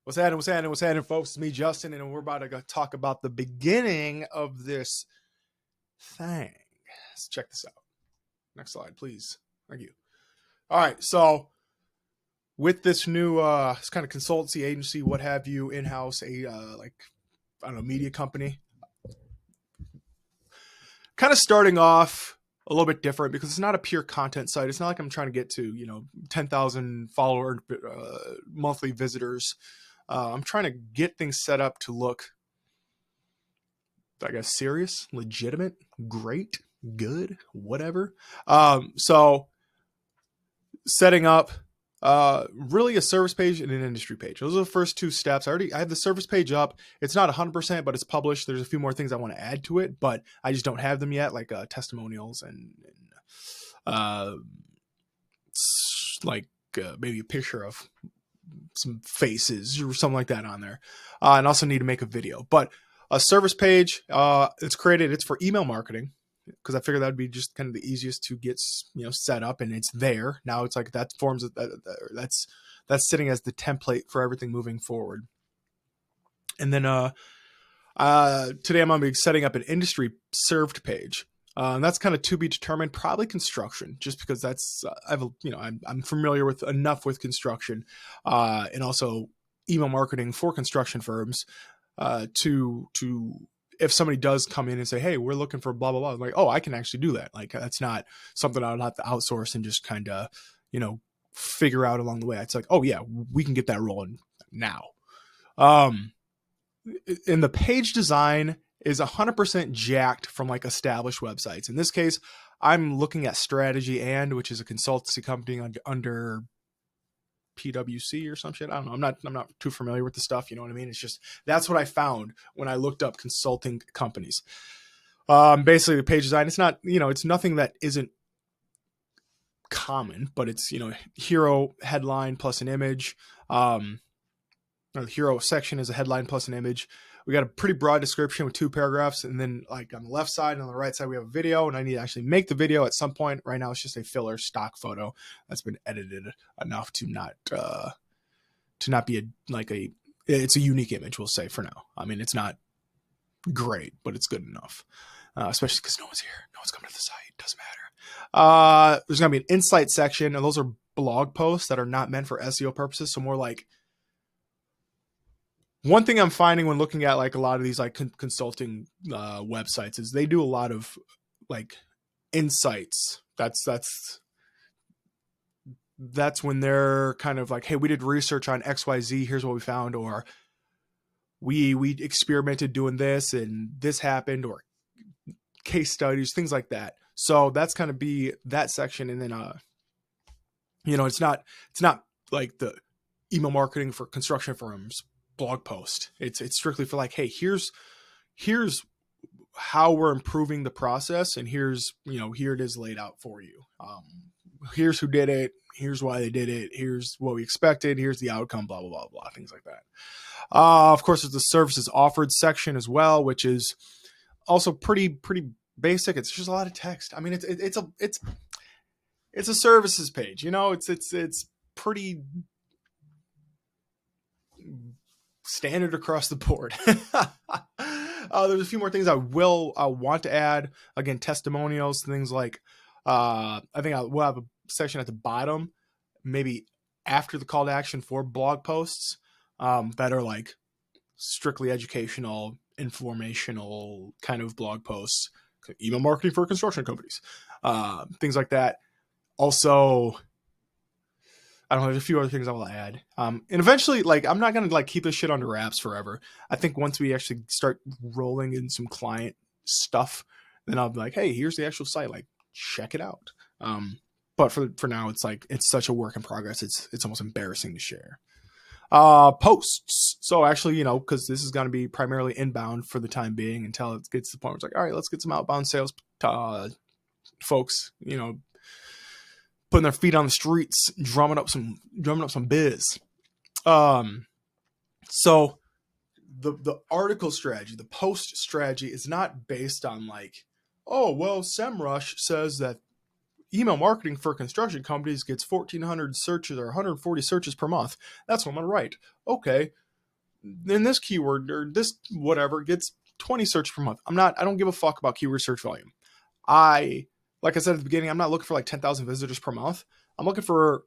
What's happening, folks? It's me, Justin, and we're about to go talk about the beginning of this thing. Let's check this out. Next slide, please. Thank you. All right, so with this new this kind of consultancy agency, what have you, in-house, media company, kind of starting off a little bit different because it's not a pure content site. It's not like I'm trying to get to 10,000 follower monthly visitors. I'm trying to get things set up to look, I guess, serious, legitimate, great, good, whatever. So setting up really a service page and an industry page. Those are the first two steps. I have the service page up. It's not 100%, but it's published. There's a few more things I want to add to it, but I just don't have them yet, like testimonials and maybe a picture of some faces or something like that on there, and also need to make a video. But a service page, it's for email marketing, because I figured that would be just kind of the easiest to get set up, and it's there now. It's like that forms that's sitting as the template for everything moving forward. And then today I'm going to be setting up an industry served page. And that's kind of to be determined. Probably construction, just because that's I'm familiar with enough with construction, and also email marketing for construction firms, to if somebody does come in and say, hey, we're looking for blah blah blah, I'm like, oh, I can actually do that. Like, that's not something I would have to outsource and just kind of figure out along the way. It's like, oh yeah, we can get that rolling now. In the page design is 100% jacked from like established websites. In this case, I'm looking at Strategy, which is a consultancy company under PwC or some shit. I don't know. I'm not too familiar with the stuff. You know what I mean? It's just, that's what I found when I looked up consulting companies. Basically the page design, it's not, it's nothing that isn't common, but it's, hero headline plus an image. The hero section is a headline plus an image. We got a pretty broad description with 2 paragraphs. And then like on the left side and on the right side, we have a video, and I need to actually make the video at some point. Right now, it's just a filler stock photo that's been edited enough to not be it's a unique image, we'll say, for now. I mean, it's not great, but it's good enough, especially because no one's here. No one's coming to the site. It doesn't matter. There's going to be an insight section, and those are blog posts that are not meant for SEO purposes. So more like, one thing I'm finding when looking at like a lot of these like consulting websites is they do a lot of like insights. That's when they're kind of like, hey, we did research on XYZ. Here's what we found, or we experimented doing this and this happened, or case studies, things like that. So that's kind of be that section. And then, it's not like the email marketing for construction firms blog post. It's strictly for like, hey, here's how we're improving the process, and here it is laid out for you. Here's who did it, here's why they did it, here's what we expected, here's the outcome, blah blah blah blah, things like that. Of course, there's the services offered section as well, which is also pretty basic. It's just a lot of text. I mean, it's a services page. It's pretty standard across the board. There's a few more things I want to add. Again, testimonials, things like, I think we'll have a section at the bottom, maybe after the call to action for blog posts, that are like strictly educational, informational kind of blog posts, email marketing for construction companies, things like that. Also, I don't know, there's a few other things I will add. And eventually, like, I'm not going to like keep this shit under wraps forever. I think once we actually start rolling in some client stuff, then I'll be like, hey, here's the actual site, like, check it out. But for now, it's like, it's such a work in progress. It's almost embarrassing to share. Posts. So actually, because this is going to be primarily inbound for the time being until it gets to the point where it's like, all right, let's get some outbound sales folks, putting their feet on the streets, drumming up some biz. So the article strategy, the post strategy is not based on like, oh, well, SEMrush says that email marketing for construction companies gets 1,400 searches or 140 searches per month. That's what I'm going to write. Okay. then this keyword or this whatever gets 20 search per month. I don't give a fuck about keyword search volume. Like I said at the beginning, I'm not looking for like 10,000 visitors per month. I'm looking for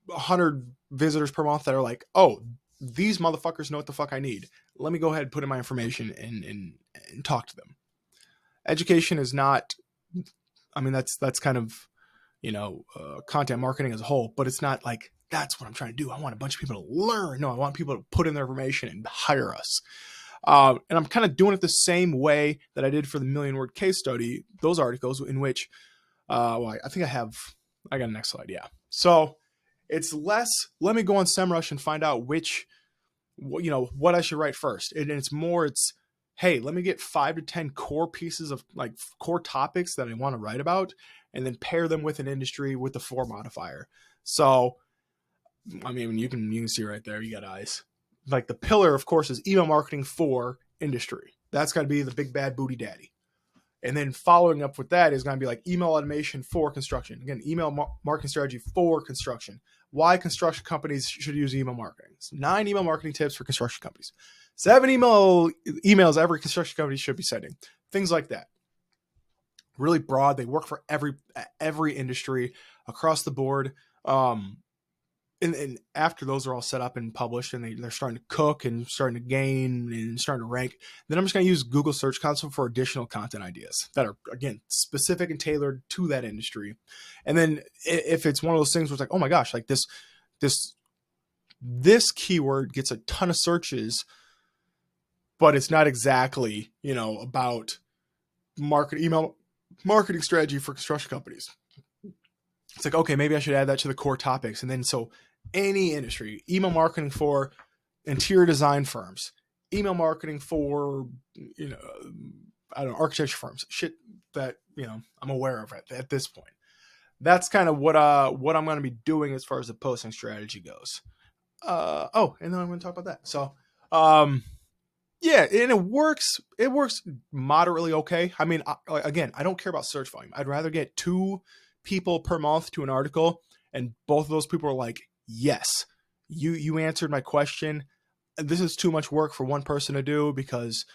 100 visitors per month that are like, oh, these motherfuckers know what the fuck I need. Let me go ahead and put in my information and talk to them. Education is not, I mean, that's kind of, content marketing as a whole, but it's not like, that's what I'm trying to do. I want a bunch of people to learn. No, I want people to put in their information and hire us. And I'm kind of doing it the same way that I did for the 1,000,000-word case study, those articles in which, I got a next slide. Yeah. So it's less, let me go on SEMrush and find out what I should write first. And it's more, hey, let me get 5 to 10 core pieces of like core topics that I want to write about, and then pair them with an industry with the for modifier. So, I mean, you can see right there, you got eyes. Like the pillar, of course, is email marketing for industry. That's got to be the big bad booty daddy. And then following up with that is going to be like email automation for construction. Again, email marketing strategy for construction. Why construction companies should use email marketing. 9 email marketing tips for construction companies. 7 emails every construction company should be sending. Things like that. Really broad. They work for every industry across the board. And after those are all set up and published and they're starting to cook and starting to gain and starting to rank, then I'm just going to use Google Search Console for additional content ideas that are, again, specific and tailored to that industry. And then if it's one of those things where it's like, oh my gosh, like this keyword gets a ton of searches, but it's not exactly, about email marketing strategy for construction companies. It's like, okay, maybe I should add that to the core topics. And then so any industry, email marketing for interior design firms, email marketing for, architecture firms, shit that, I'm aware of at this point. That's kind of what I'm going to be doing as far as the posting strategy goes. And then I'm going to talk about that. So, yeah, and it works moderately okay. I mean, again, I don't care about search volume. I'd rather get 2 people per month to an article, and both of those people are like, yes, you answered my question. This is too much work for one person to do because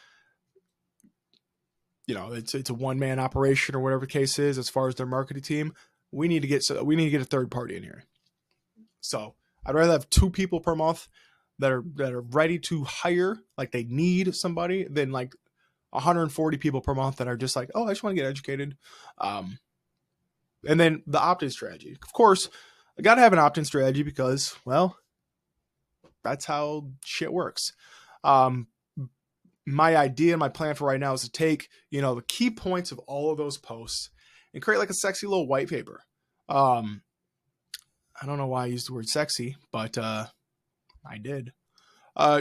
it's a one-man operation or whatever the case is. As far as their marketing team, we need to get a third party in here. So I'd rather have 2 people per month that are ready to hire, like they need somebody, than like 140 people per month that are just like, oh, I just want to get educated. And then the opt-in strategy. Of course, I got to have an opt-in strategy because, well, that's how shit works. My idea, my plan for right now is to take, the key points of all of those posts and create like a sexy little white paper. I don't know why I used the word sexy, but I did.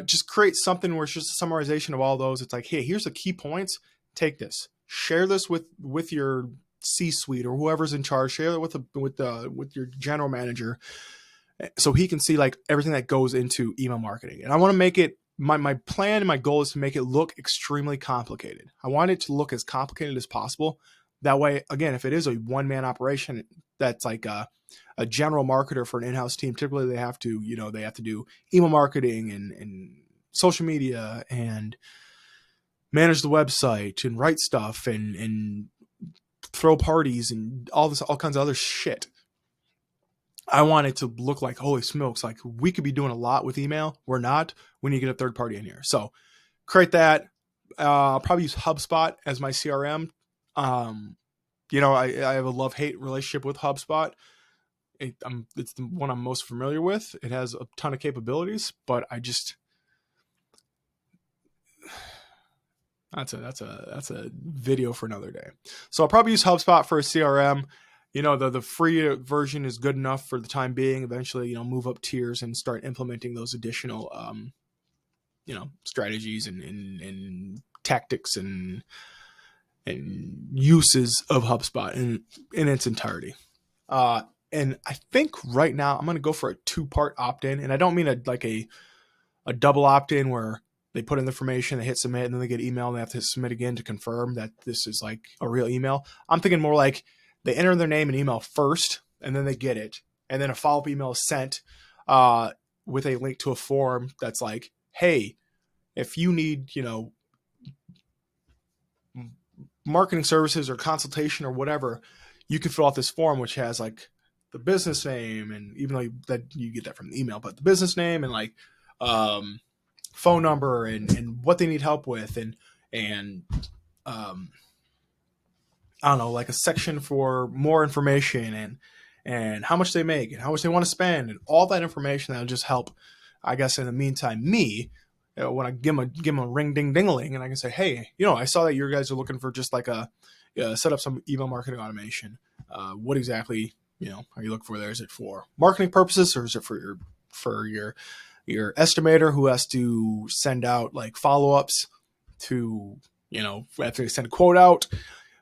Just create something where it's just a summarization of all those. It's like, hey, here's the key points. Take this. Share this with your C-suite or whoever's in charge. Share it with your general manager, so he can see like everything that goes into email marketing. And I want to make it my plan and my goal is to make it look extremely complicated. I want it to look as complicated as possible. That way, again, if it is a one-man operation, that's like a general marketer for an in-house team. Typically, they have to do email marketing and social media and manage the website and write stuff and throw parties and all kinds of other shit. I want it to look like, holy smokes, like we could be doing a lot with email. We're not. We need to get a third party in here. So create that. I'll probably use HubSpot as my CRM. I have a love-hate relationship with HubSpot. It's the one I'm most familiar with. It has a ton of capabilities, but that's a video for another day. So I'll probably use HubSpot for a CRM. The free version is good enough for the time being. Eventually, move up tiers and start implementing those additional, strategies and tactics and uses of HubSpot in its entirety. And I think right now I'm going to go for a 2-part opt-in, and I don't mean a double opt-in where they put in the information, they hit submit, and then they get email and they have to hit submit again to confirm that this is like a real email. I'm thinking more like they enter their name and email first, and then they get it. And then a follow-up email is sent with a link to a form that's like, hey, if you need, marketing services or consultation or whatever, you can fill out this form, which has like the business name, and even though that you get that from the email, but the business name and like um, phone number and what they need help with, and um, I don't know, like a section for more information and how much they make and how much they want to spend and all that information that'll just help, I guess, in the meantime, me, when I give them a ring ding ding-a-ling, and I can say, hey, I saw that you guys are looking for just like set up some email marketing automation. What exactly, are you looking for there? Is it for marketing purposes, or is it for your estimator who has to send out like follow-ups to, after they send a quote out,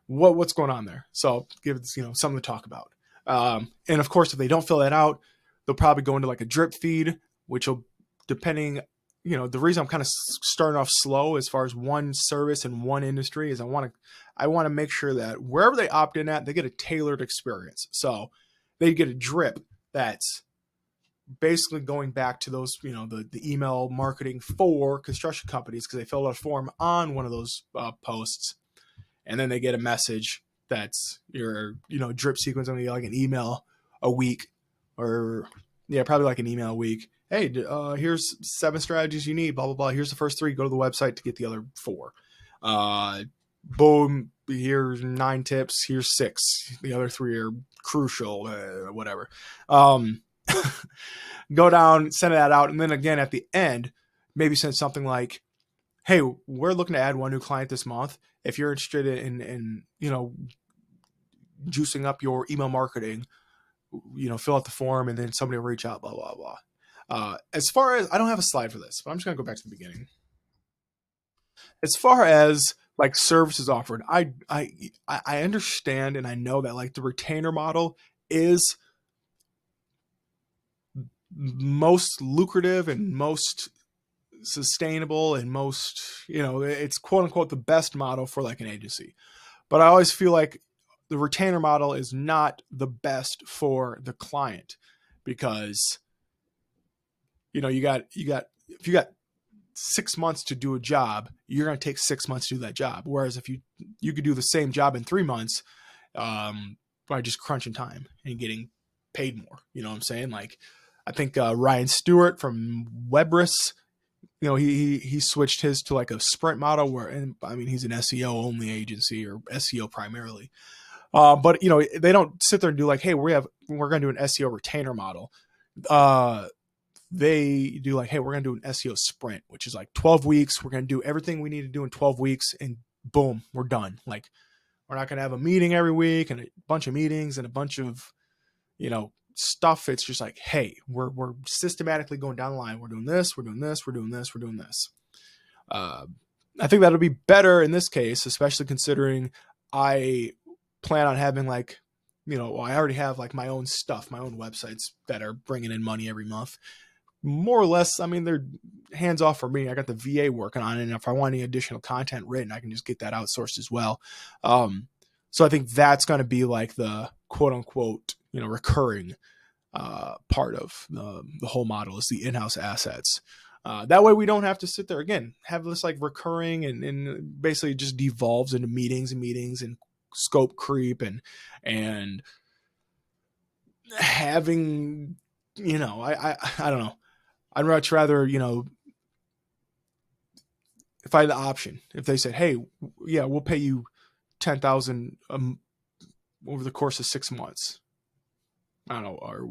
what's going on there? So give it, something to talk about. And of course, if they don't fill that out, they'll probably go into like a drip feed, which will, depending, the reason I'm kind of starting off slow as far as one service and one industry is I want to make sure that wherever they opt in at, they get a tailored experience. So they get a drip that's basically going back to those, the email marketing for construction companies, because they filled out a form on one of those posts, and then they get a message that's your, drip sequence, on like an email a week, or probably like an email a week. Hey, here's 7 strategies you need, blah, blah, blah. Here's the first 3. Go to the website to get the other 4. Boom. Here's 9 tips. Here's 6. The other 3 are crucial, whatever. Go down, send that out. And then again, at the end, maybe send something like, hey, we're looking to add 1 new client this month. If you're interested in juicing up your email marketing, fill out the form, and then somebody will reach out, blah, blah, blah. As far as, I don't have a slide for this, but I'm just going to go back to the beginning. As far as like services offered, I understand, and I know that like the retainer model is most lucrative and most sustainable and most, it's quote unquote the best model for like an agency. But I always feel like the retainer model is not the best for the client, because you got if you got 6 months to do a job, you're going to take 6 months to do that job. Whereas if you could do the same job in 3 months, by just crunching time and getting paid more. You know what I'm saying? Like, I think Ryan Stewart from Webris, he switched his to like a sprint model where, and I mean, he's an SEO only agency, or SEO primarily. But they don't sit there and do like, hey, we're going to do an SEO retainer model. They do like, hey, we're going to do an SEO sprint, which is like 12 weeks. We're going to do everything we need to do in 12 weeks, and boom, we're done. Like, we're not going to have a meeting every week and a bunch of meetings and a bunch of, stuff. It's just like, hey, we're systematically going down the line. We're doing this, we're doing this, we're doing this, we're doing this. I think that'll be better in this case, especially considering I plan on having like, I already have like my own stuff, my own websites that are bringing in money every month. More or less, I mean, they're hands off for me. I got the VA working on it, and if I want any additional content written, I can just get that outsourced as well. So I think that's going to be like the quote unquote, recurring part of the whole model, is the in-house assets. That way we don't have to sit there again, have this like recurring and basically just devolves into meetings and scope creep and having, I don't know. I'd much rather, if I had the option, if they said, hey, yeah, we'll pay you $10,000 over the course of 6 months. I don't know, or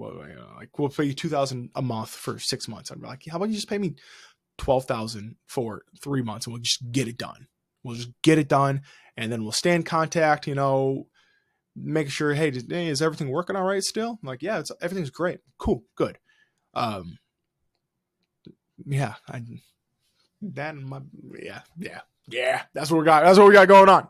like we'll pay you $2,000 a month for 6 months. I'm like, how about you just pay me $12,000 for 3 months, and we'll just get it done. We'll just get it done, and then we'll stay in contact. Making sure, hey, is everything working all right still? I'm like, yeah, everything's great, cool, good. Yeah, that's what we got. That's what we got going on.